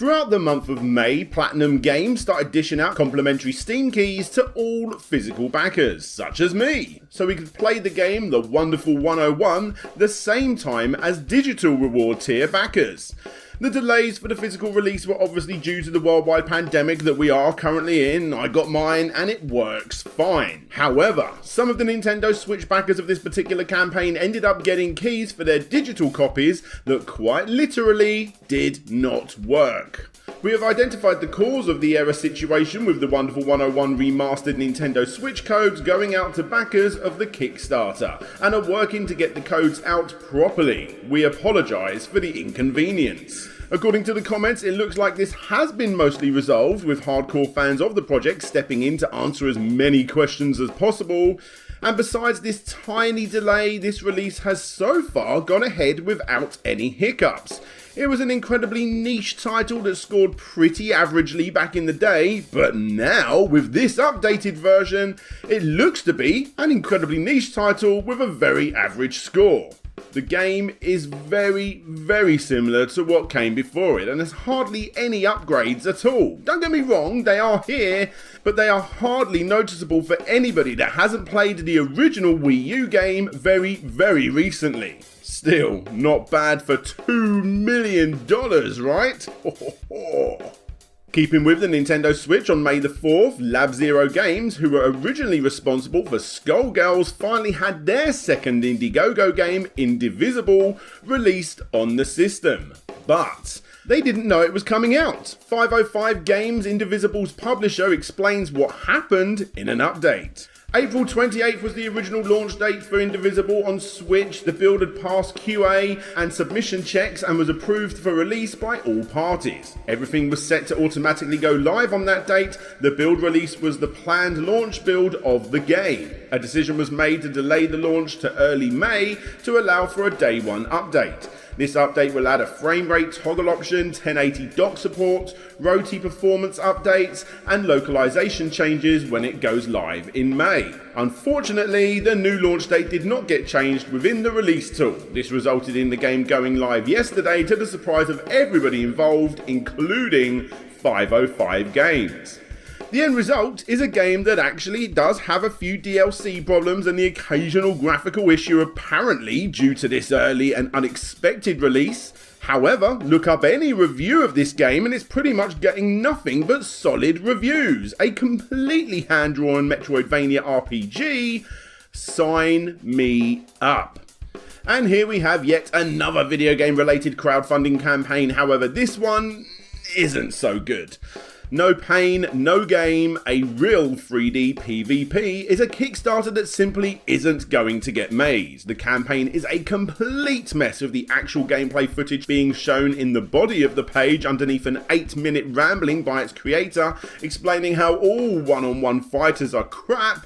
Throughout the month of May, Platinum Games started dishing out complimentary Steam keys to all physical backers, such as me, so we could play the game The Wonderful 101 the same time as digital reward tier backers. The delays for the physical release were obviously due to the worldwide pandemic that we are currently in. I got mine and it works fine. However, some of the Nintendo Switch backers of this particular campaign ended up getting keys for their digital copies that quite literally did not work. We have identified the cause of the error situation with the Wonderful 101 remastered Nintendo Switch codes going out to backers of the Kickstarter and are working to get the codes out properly. We apologise for the inconvenience. According to the comments, it looks like this has been mostly resolved, with hardcore fans of the project stepping in to answer as many questions as possible. And besides this tiny delay, this release has so far gone ahead without any hiccups. It was an incredibly niche title that scored pretty averagely back in the day, but now, with this updated version, it looks to be an incredibly niche title with a very average score. The game is very similar to what came before it, and there's hardly any upgrades at all. Don't get me wrong, they are here, but they are hardly noticeable for anybody that hasn't played the original Wii U game very recently. Still, not bad for $2 million, right? Keeping with the Nintendo Switch, on May the 4th, Lab Zero Games, who were originally responsible for SKULLGIRLS, finally had their second IndieGoGo game, INDIVISIBLE, released on the system. But they didn't know it was coming out. 505 Games, Indivisible's publisher, explains what happened in an update. April 28th was the original launch date for Indivisible on Switch. The build had passed QA and submission checks and was approved for release by all parties. Everything was set to automatically go live on that date. The build release was the planned launch build of the game. A decision was made to delay the launch to early May to allow for a day one update. This update will add a frame rate toggle option, 1080 dock support, ROTI performance updates, and localization changes when it goes live in May. Unfortunately, the new launch date did not get changed within the release tool. This resulted in the game going live yesterday to the surprise of everybody involved, including 505 Games. The end result is a game that actually does have a few DLC problems and the occasional graphical issue apparently due to this early and unexpected release. However, look up any review of this game and it's pretty much getting nothing but solid reviews. A completely hand-drawn Metroidvania RPG. Sign me up. And here we have yet another video game related crowdfunding campaign. However, this one isn't so good. No Pain, No Game, a real 3D PvP is a Kickstarter that simply isn't going to get made. The campaign is a complete mess, with the actual gameplay footage being shown in the body of the page underneath an 8-minute rambling by its creator explaining how all one-on-one fighters are crap.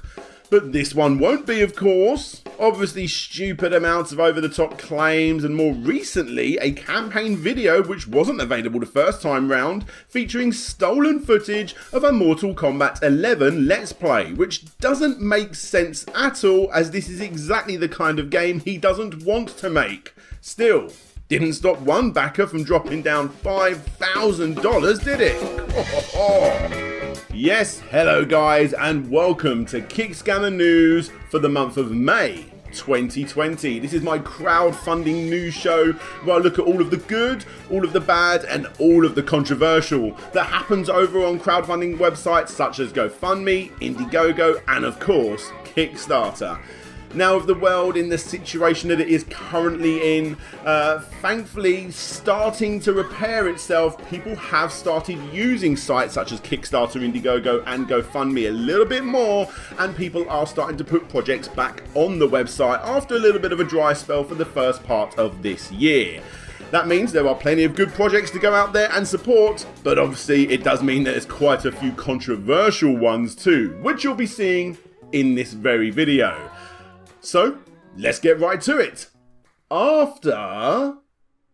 But this one won't be, of course. Obviously stupid amounts of over-the-top claims, and more recently a campaign video which wasn't available the first time round, featuring stolen footage of a Mortal Kombat 11 Let's Play, which doesn't make sense at all, as this is exactly the kind of game he doesn't want to make. Still, didn't stop one backer from dropping down $5,000, did it? Yes, hello guys, and welcome to Kickscanner News for the month of May 2020. This is my crowdfunding news show where I look at all of the good, all of the bad, and all of the controversial that happens over on crowdfunding websites such as GoFundMe, IndieGoGo, and of course, Kickstarter. Now, with the world in the situation that it is currently in, thankfully starting to repair itself, people have started using sites such as Kickstarter, IndieGoGo, and GoFundMe a little bit more, and people are starting to put projects back on the website after a little bit of a dry spell for the first part of this year. That means there are plenty of good projects to go out there and support, but obviously it does mean that there's quite a few controversial ones too, which you'll be seeing in this very video. So, let's get right to it. After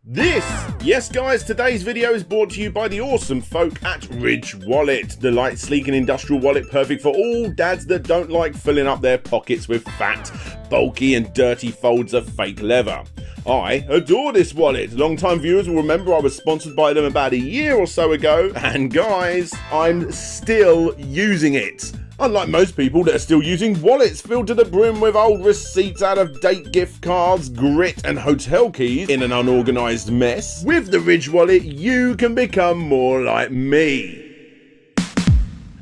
this. Yes guys, today's video is brought to you by the awesome folk at Ridge Wallet. The light, sleek and industrial wallet perfect for all dads that don't like filling up their pockets with fat, bulky and dirty folds of fake leather. I adore this wallet. Long-time viewers will remember I was sponsored by them about a year or so ago, and guys, I'm still using it. Unlike most people that are still using wallets filled to the brim with old receipts, out-of-date gift cards, grit and hotel keys in an unorganised mess, with the Ridge wallet you can become more like me.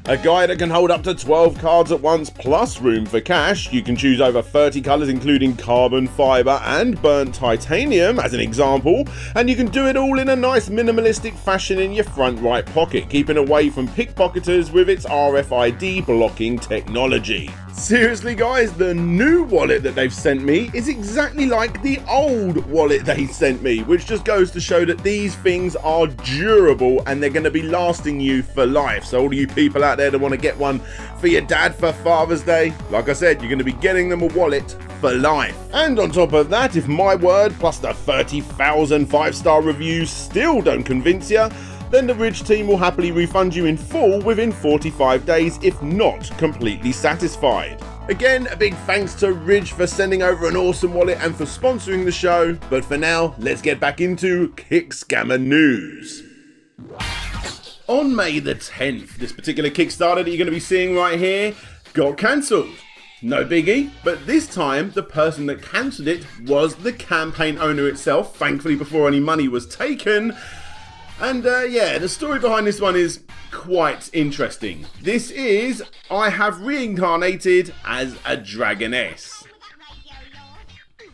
A guy that can hold up to 12 cards at once plus room for cash. You can choose over 30 colours including carbon fibre and burnt titanium as an example, and you can do it all in a nice minimalistic fashion in your front right pocket, keeping away from pickpocketers with its RFID blocking technology. Seriously guys, the new wallet that they've sent me is exactly like the old wallet they sent me, which just goes to show that these things are durable and they're going to be lasting you for life. So all of you people out there that want to get one for your dad for Father's Day, like I said, you're going to be getting them a wallet for life. And on top of that, if my word plus the 30,000 5-star reviews still don't convince you, then the Ridge team will happily refund you in full within 45 days if not completely satisfied. Again, a big thanks to Ridge for sending over an awesome wallet and for sponsoring the show, but for now, let's get back into Kick Scammer news. On May the 10th, this particular Kickstarter that you're going to be seeing right here got cancelled. No biggie, but this time the person that cancelled it was the campaign owner itself, thankfully before any money was taken. And yeah, the story behind this one is quite interesting. This is I Have Reincarnated as a Dragoness.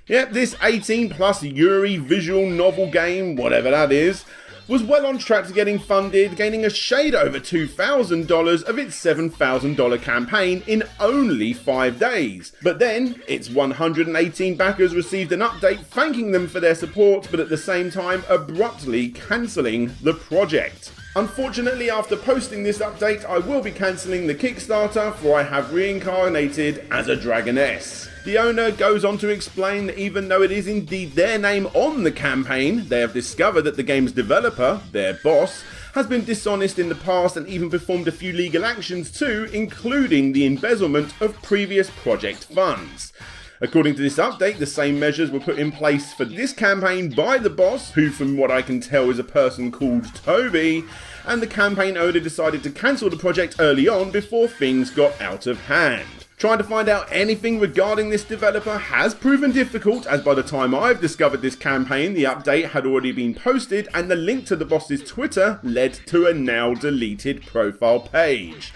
Yep, this 18+ Yuri visual novel game, whatever that is, was well on track to getting funded, gaining a shade over $2,000 of its $7,000 campaign in only 5 days. But then, its 118 backers received an update thanking them for their support, but at the same time abruptly cancelling the project. Unfortunately, after posting this update, I will be cancelling the Kickstarter for I Have Reincarnated as a Dragoness. The owner goes on to explain that even though it is indeed their name on the campaign, they have discovered that the game's developer, their boss, has been dishonest in the past and even performed a few legal actions too, including the embezzlement of previous project funds. According to this update, the same measures were put in place for this campaign by the boss, who from what I can tell is a person called Toby, and the campaign owner decided to cancel the project early on before things got out of hand. Trying to find out anything regarding this developer has proven difficult, as by the time I've discovered this campaign, the update had already been posted and the link to the boss's Twitter led to a now deleted profile page.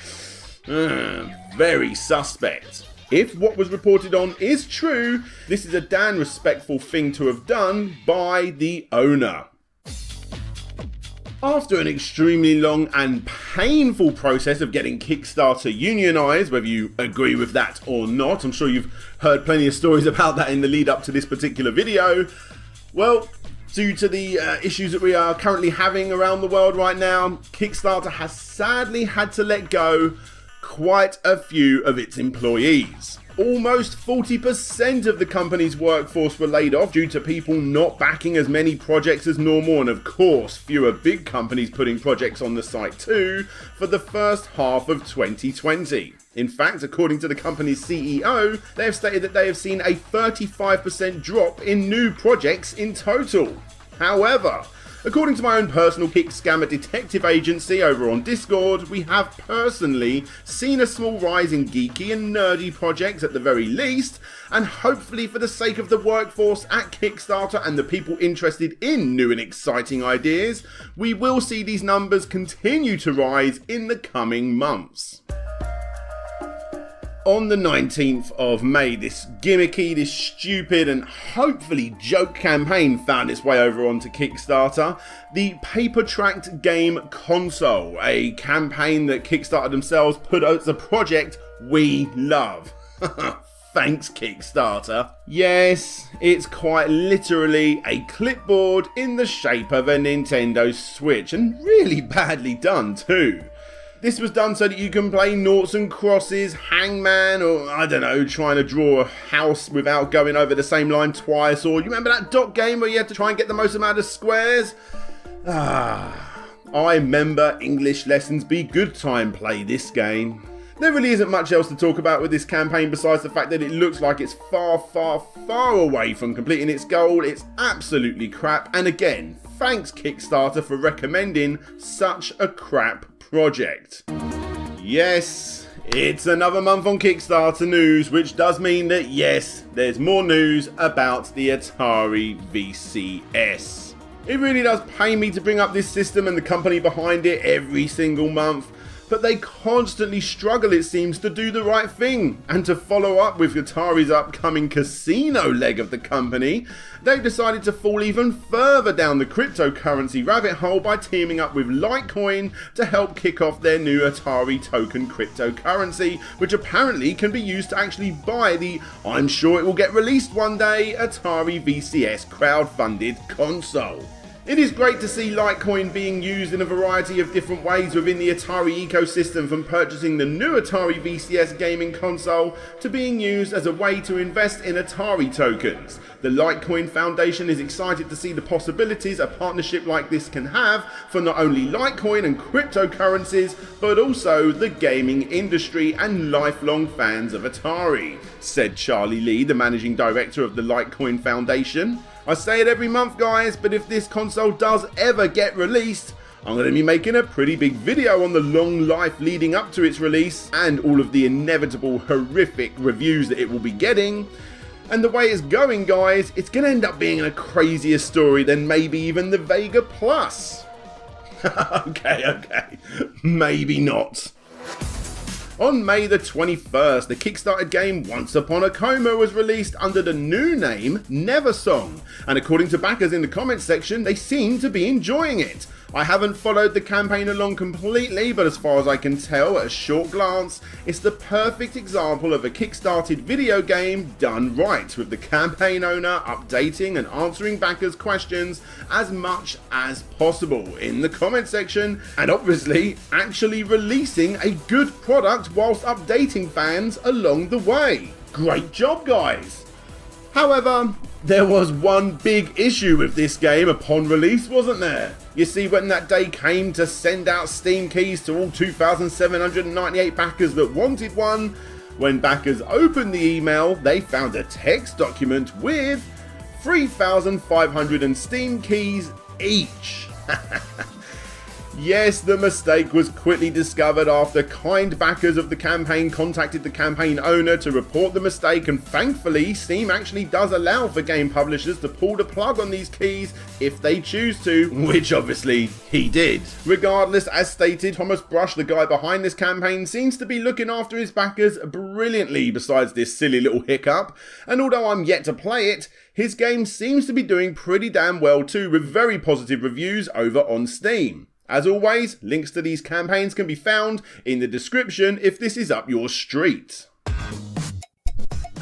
Very suspect. If what was reported on is true, this is a damn respectful thing to have done by the owner. After an extremely long and painful process of getting Kickstarter unionised, whether you agree with that or not, I'm sure you've heard plenty of stories about that in the lead up to this particular video, well, due to the issues that we are currently having around the world right now, Kickstarter has sadly had to let go quite a few of its employees. Almost 40% of the company's workforce were laid off due to people not backing as many projects as normal, and of course fewer big companies putting projects on the site too for the first half of 2020. In fact, according to the company's CEO, they have stated that they have seen a 35% drop in new projects in total. However, according to my own personal Kick Scammer detective agency over on Discord, we have personally seen a small rise in geeky and nerdy projects at the very least, and hopefully for the sake of the workforce at Kickstarter and the people interested in new and exciting ideas, we will see these numbers continue to rise in the coming months. On the 19th of May, this gimmicky, this stupid and hopefully joke campaign found its way over onto Kickstarter. The PAPERTRACK game console, a campaign that Kickstarter themselves put out as a project we love. Thanks, Kickstarter. Yes, it's quite literally a clipboard in the shape of a Nintendo Switch, and really badly done too. This was done so that you can play noughts and crosses, hangman, or I don't know, trying to draw a house without going over the same line twice, or you remember that dot game where you had to try and get the most amount of squares? I remember English lessons be good time play this game. There really isn't much else to talk about with this campaign besides the fact that it looks like it's far away from completing its goal. It's absolutely crap, and again, thanks Kickstarter for recommending such a crap project. Yes, it's another month on Kickstarter news, which does mean that yes, there's more news about the Atari VCS. It really does pain me to bring up this system and the company behind it every single month, but they constantly struggle, it seems, to do the right thing. And to follow up with Atari's upcoming casino leg of the company, they've decided to fall even further down the cryptocurrency rabbit hole by teaming up with Litecoin to help kick off their new Atari token cryptocurrency, which apparently can be used to actually buy the, I'm sure it will get released one day, Atari VCS crowdfunded console. It is great to see Litecoin being used in a variety of different ways within the Atari ecosystem, from purchasing the new Atari VCS gaming console to being used as a way to invest in Atari tokens. The Litecoin Foundation is excited to see the possibilities a partnership like this can have for not only Litecoin and cryptocurrencies, but also the gaming industry and lifelong fans of Atari, said Charlie Lee, the managing director of the Litecoin Foundation. I say it every month, guys, but if this console does ever get released, I'm going to be making a pretty big video on the long life leading up to its release and all of the inevitable horrific reviews that it will be getting. And the way it's going, guys, it's going to end up being a crazier story than maybe even the Vega Plus. Okay, maybe not. On May the 21st, the Kickstarter game Once Upon a Coma was released under the new name Neversong, and according to backers in the comments section, they seem to be enjoying it. I haven't followed the campaign along completely, but as far as I can tell at a short glance, it's the perfect example of a Kickstarted video game done right, with the campaign owner updating and answering backers' questions as much as possible in the comment section, and obviously actually releasing a good product whilst updating fans along the way. Great job, guys! However, there was one big issue with this game upon release, wasn't there? You see, when that day came to send out Steam keys to all 2,798 backers that wanted one, when backers opened the email, they found a text document with 3,500 Steam keys each. Yes, the mistake was quickly discovered after kind backers of the campaign contacted the campaign owner to report the mistake, and thankfully Steam actually does allow for game publishers to pull the plug on these keys if they choose to, which obviously he did. Regardless, as stated, Thomas Brush, the guy behind this campaign, seems to be looking after his backers brilliantly besides this silly little hiccup, and although I'm yet to play it, his game seems to be doing pretty damn well too, with very positive reviews over on Steam. As always, links to these campaigns can be found in the description if this is up your street.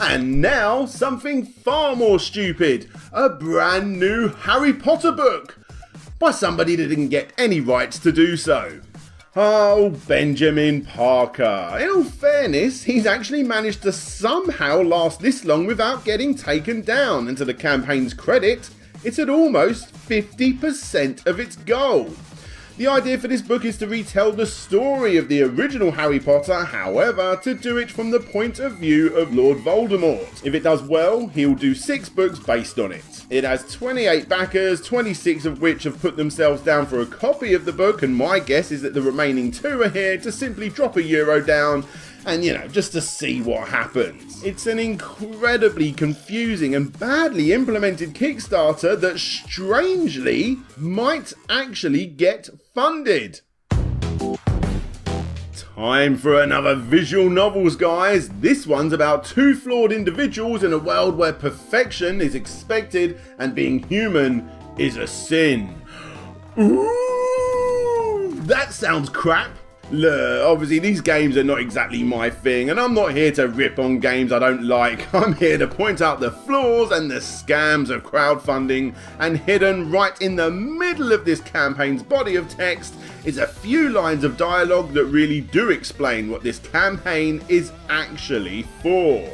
And now, something far more stupid. A brand new Harry Potter book by somebody that didn't get any rights to do so. Oh, Benjamin Parker. In all fairness, he's actually managed to somehow last this long without getting taken down, and to the campaign's credit, it's at almost 50% of its goal. The idea for this book is to retell the story of the original Harry Potter, however, to do it from the point of view of Lord Voldemort. If it does well, he'll do 6 books based on it. It has 28 backers, 26 of which have put themselves down for a copy of the book, and my guess is that the remaining 2 are here to simply drop €1 down and, just to see what happens. It's an incredibly confusing and badly implemented Kickstarter that strangely might actually get funded. Time for another visual novels, guys. This one's about 2 flawed individuals in a world where perfection is expected and being human is a sin. Ooh, that sounds crap. Look, obviously these games are not exactly my thing, and I'm not here to rip on games I don't like. I'm here to point out the flaws and the scams of crowdfunding, and hidden right in the middle of this campaign's body of text is a few lines of dialogue that really do explain what this campaign is actually for.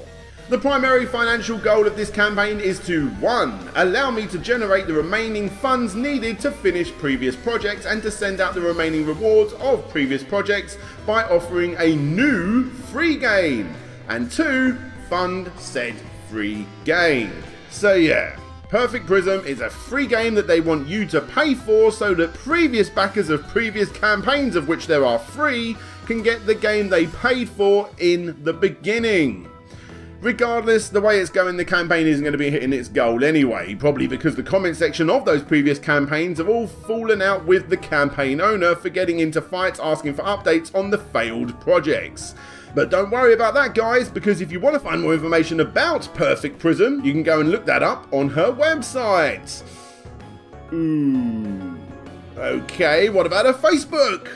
The primary financial goal of this campaign is to 1. Allow me to generate the remaining funds needed to finish previous projects and to send out the remaining rewards of previous projects by offering a new free game, and 2. Fund said free game. So yeah, Perfect Prism is a free game that they want you to pay for so that previous backers of previous campaigns, of which there are 3, can get the game they paid for in the beginning. Regardless, the way it's going, the campaign isn't going to be hitting its goal anyway, probably because the comment section of those previous campaigns have all fallen out with the campaign owner for getting into fights asking for updates on the failed projects. But don't worry about that, guys, because if you want to find more information about Perfect Prism, you can go and look that up on her website. Ooh. Okay, what about her Facebook?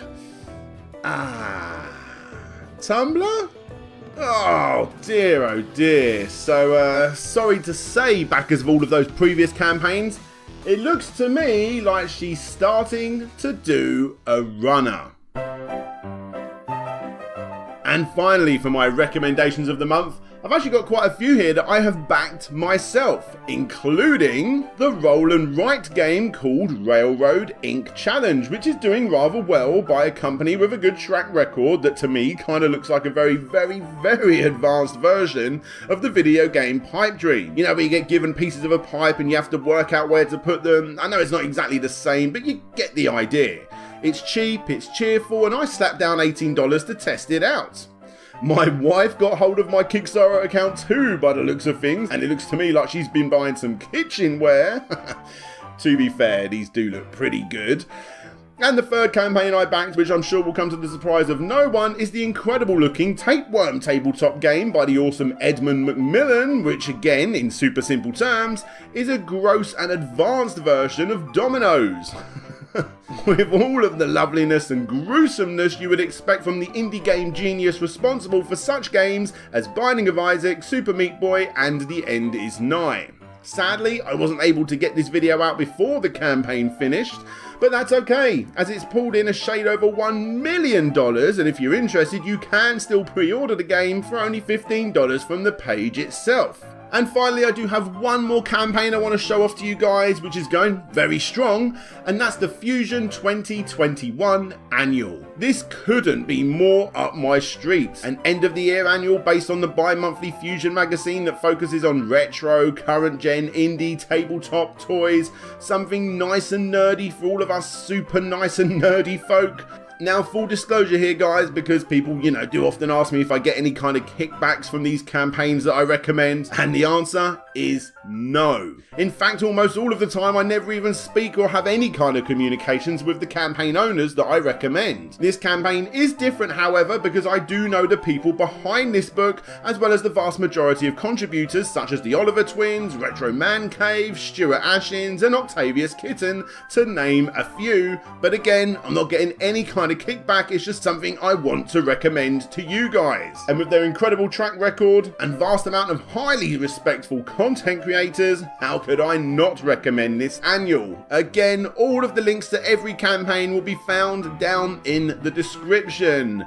Tumblr? Oh dear. So, sorry to say, backers of all of those previous campaigns, it looks to me like she's starting to do a runner. And finally, for my recommendations of the month, I've actually got quite a few here that I have backed myself, including the roll and write game called Railroad Ink Challenge, which is doing rather well by a company with a good track record that to me kind of looks like a very advanced version of the video game Pipe Dream. You know, where you get given pieces of a pipe and you have to work out where to put them. I know it's not exactly the same, but you get the idea. It's cheap, it's cheerful, and I slapped down $18 to test it out. My wife got hold of my Kickstarter account too, by the looks of things, and it looks to me like she's been buying some kitchenware. To be fair, these do look pretty good. And the third campaign I backed, which I'm sure will come to the surprise of no one, is the incredible looking TAPEWORM tabletop game by the awesome Edmund Macmillan, which again, in super simple terms, is a gross and advanced version of Dominoes. With all of the loveliness and gruesomeness you would expect from the indie game genius responsible for such games as Binding of Isaac, Super Meat Boy, and The End Is Nigh. Sadly, I wasn't able to get this video out before the campaign finished, but that's okay, as it's pulled in a shade over $1 million, and if you're interested, you can still pre-order the game for only $15 from the page itself. And finally, I do have one more campaign I want to show off to you guys, which is going very strong, and that's the Fusion 2021 Annual. This couldn't be more up my street. An end of the year annual based on the bi-monthly Fusion magazine that focuses on retro, current gen, indie, tabletop toys, something nice and nerdy for all of us super nice and nerdy folk. Now, full disclosure here, guys, because people, do often ask me if I get any kind of kickbacks from these campaigns that I recommend, and the answer is no. In fact, almost all of the time, I never even speak or have any kind of communications with the campaign owners that I recommend. This campaign is different, however, because I do know the people behind this book, as well as the vast majority of contributors, such as the Oliver Twins, Retro Man Cave, Stuart Ashins, and Octavius Kitten, to name a few. But again, I'm not getting any kind of kickback, it's just something I want to recommend to you guys. And with their incredible track record and vast amount of highly respectful content creators, how could I not recommend this annual? Again, all of the links to every campaign will be found down in the description.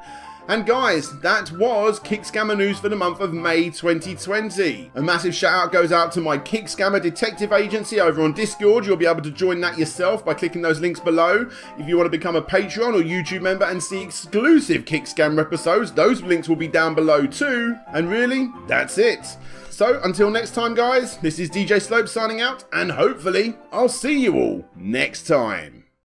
And guys, that was Kickscammer news for the month of May 2020. A massive shout out goes out to my Kickscammer detective agency over on Discord. You'll be able to join that yourself by clicking those links below. If you want to become a Patreon or YouTube member and see exclusive Kickscammer episodes, those links will be down below too. And really, that's it. So until next time, guys, this is DJ Slope signing out, and hopefully I'll see you all next time.